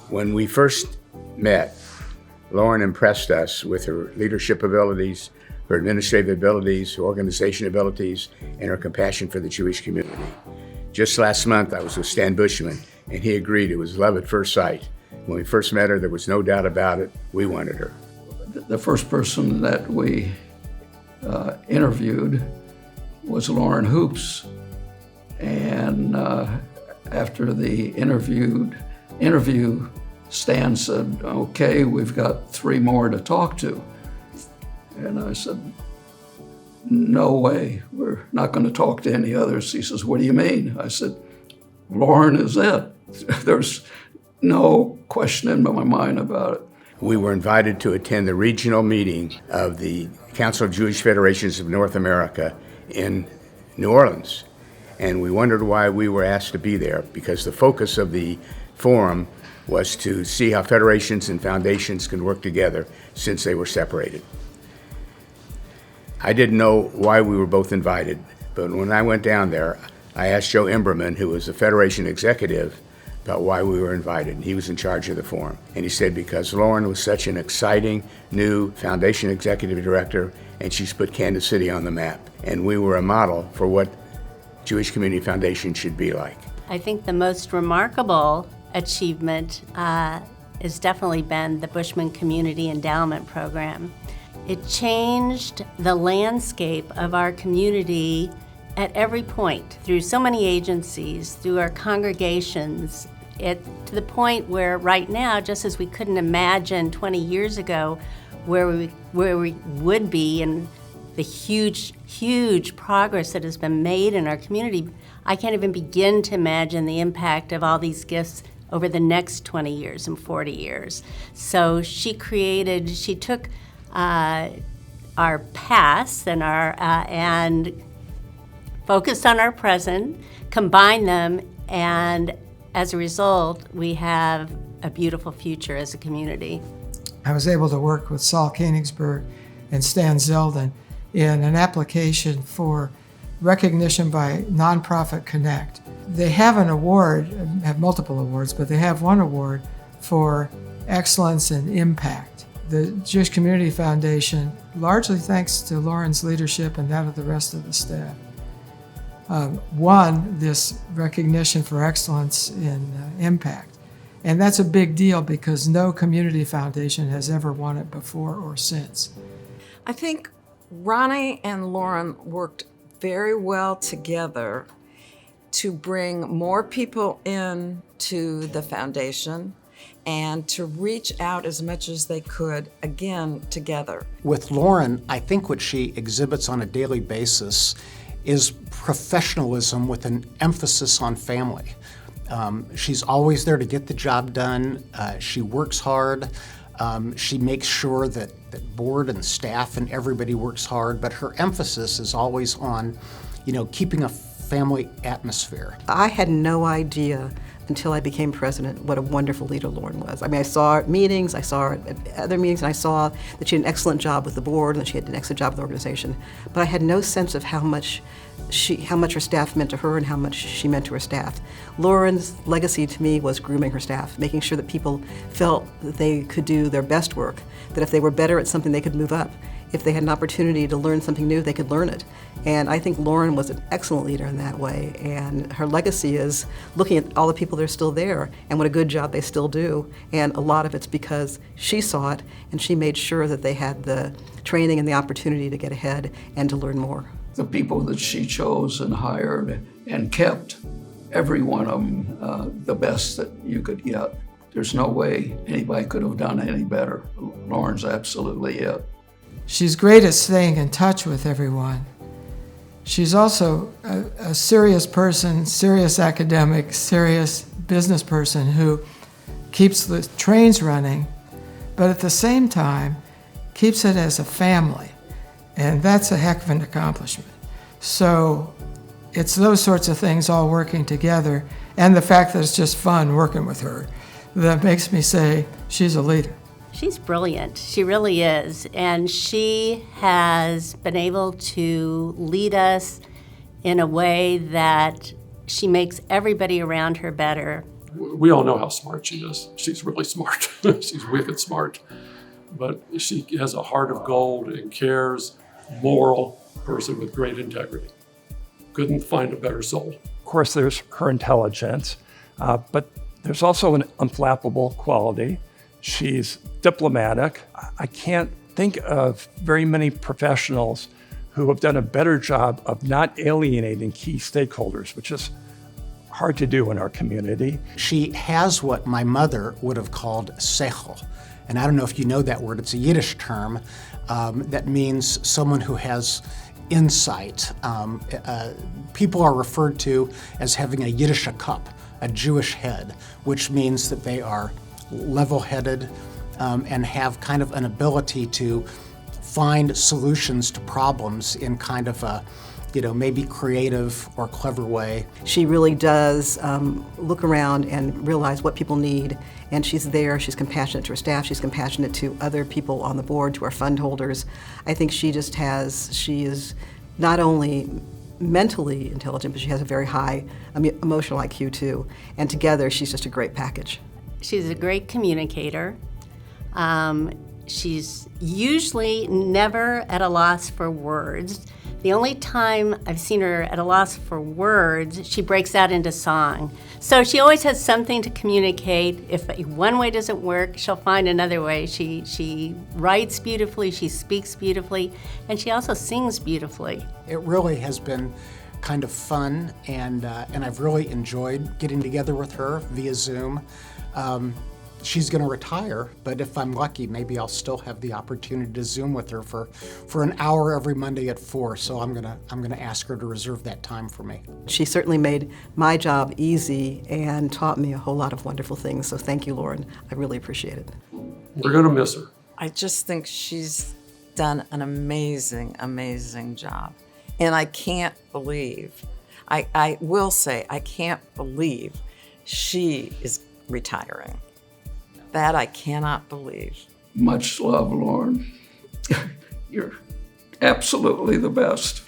When we first met, Lauren impressed us with her leadership abilities, her administrative abilities, her organization abilities, and her compassion for the Jewish community. Just last month, I was with Stan Bushman, and he agreed it was love at first sight. When we first met her, there was no doubt about it. We wanted her. The first person that we interviewed was Lauren Hoops. And after the interview, Stan said, "Okay, we've got 3 more to talk to." And I said, "No way, we're not going to talk to any others." He says, "What do you mean?" I said, "Lauren is it." There's no question in my mind about it. We were invited to attend the regional meeting of the Council of Jewish Federations of North America in New Orleans. And we wondered why we were asked to be there, because the focus of the forum was to see how federations and foundations can work together since they were separated. I didn't know why we were both invited, but when I went down there, I asked Joe Imberman, who was the Federation executive, about why we were invited. He was in charge of the forum. And he said because Lauren was such an exciting new foundation executive director, and she's put Kansas City on the map. And we were a model for what Jewish Community Foundation should be like. I think the most remarkable achievement has definitely been the Bushman Community Endowment Program. It changed the landscape of our community at every point, through so many agencies, through our congregations, to the point where right now, just as we couldn't imagine 20 years ago where we would be and the huge progress that has been made in our community, I can't even begin to imagine the impact of all these gifts over the next 20 years and 40 years. So she took our past and focused on our present, combined them, and as a result, we have a beautiful future as a community. I was able to work with Saul Koenigsberg and Stan Zeldin in an application for recognition by Nonprofit Connect. They have an award, have multiple awards, but they have one award for excellence and impact. The Jewish Community Foundation, largely thanks to Lauren's leadership and that of the rest of the staff, won this recognition for excellence in impact. And that's a big deal because no community foundation has ever won it before or since. I think Ronnie and Lauren worked very well together to bring more people in to the foundation and to reach out as much as they could, again, together. With Lauren, I think what she exhibits on a daily basis is professionalism with an emphasis on family. She's always there to get the job done. She works hard. She makes sure that board and staff and everybody works hard, but her emphasis is always on, keeping a family atmosphere. I had no idea until I became president what a wonderful leader Lauren was. I mean, I saw her at meetings, I saw her at other meetings, and I saw that she had an excellent job with the board and that she had an excellent job with the organization. But I had no sense of how much her staff meant to her and how much she meant to her staff. Lauren's legacy to me was grooming her staff, making sure that people felt that they could do their best work, that if they were better at something, they could move up. If they had an opportunity to learn something new, they could learn it. And I think Lauren was an excellent leader in that way. And her legacy is looking at all the people that are still there and what a good job they still do. And a lot of it's because she saw it and she made sure that they had the training and the opportunity to get ahead and to learn more. The people that she chose and hired and kept, every one of them, the best that you could get. There's no way anybody could have done any better. Lauren's absolutely it. She's great at staying in touch with everyone. She's also a serious person, serious academic, serious business person who keeps the trains running, but at the same time keeps it as a family. And that's a heck of an accomplishment. So it's those sorts of things all working together, and the fact that it's just fun working with her, that makes me say she's a leader. She's brilliant. She really is. And she has been able to lead us in a way that she makes everybody around her better. We all know how smart she is. She's really smart. She's wicked smart. But she has a heart of gold and cares, moral person with great integrity. Couldn't find a better soul. Of course, there's her intelligence, but there's also an unflappable quality. She's diplomatic. I can't think of very many professionals who have done a better job of not alienating key stakeholders, which is hard to do in our community. She has what my mother would have called sechel. And I don't know if you know that word, it's a Yiddish term that means someone who has insight. People are referred to as having a Yiddish cup, a Jewish head, which means that they are level-headed and have kind of an ability to find solutions to problems in kind of a, maybe creative or clever way. She really does look around and realize what people need, and she's there. She's compassionate to her staff. She's compassionate to other people on the board, to our fund holders. I think she is not only mentally intelligent, but she has a very high emotional IQ too. And together, she's just a great package. She's a great communicator. She's usually never at a loss for words. The only time I've seen her at a loss for words, she breaks out into song. So she always has something to communicate. If one way doesn't work, she'll find another way. She writes beautifully, she speaks beautifully, and she also sings beautifully. It really has been kind of fun, and I've really enjoyed getting together with her via Zoom. She's going to retire, but if I'm lucky, maybe I'll still have the opportunity to Zoom with her for an hour every Monday at 4. So I'm gonna ask her to reserve that time for me. She certainly made my job easy and taught me a whole lot of wonderful things. So thank you, Lauren. I really appreciate it. We're going to miss her. I just think she's done an amazing, amazing job. And I can't believe, I will say, I can't believe she is retiring. That I cannot believe. Much love, Lauren. You're absolutely the best.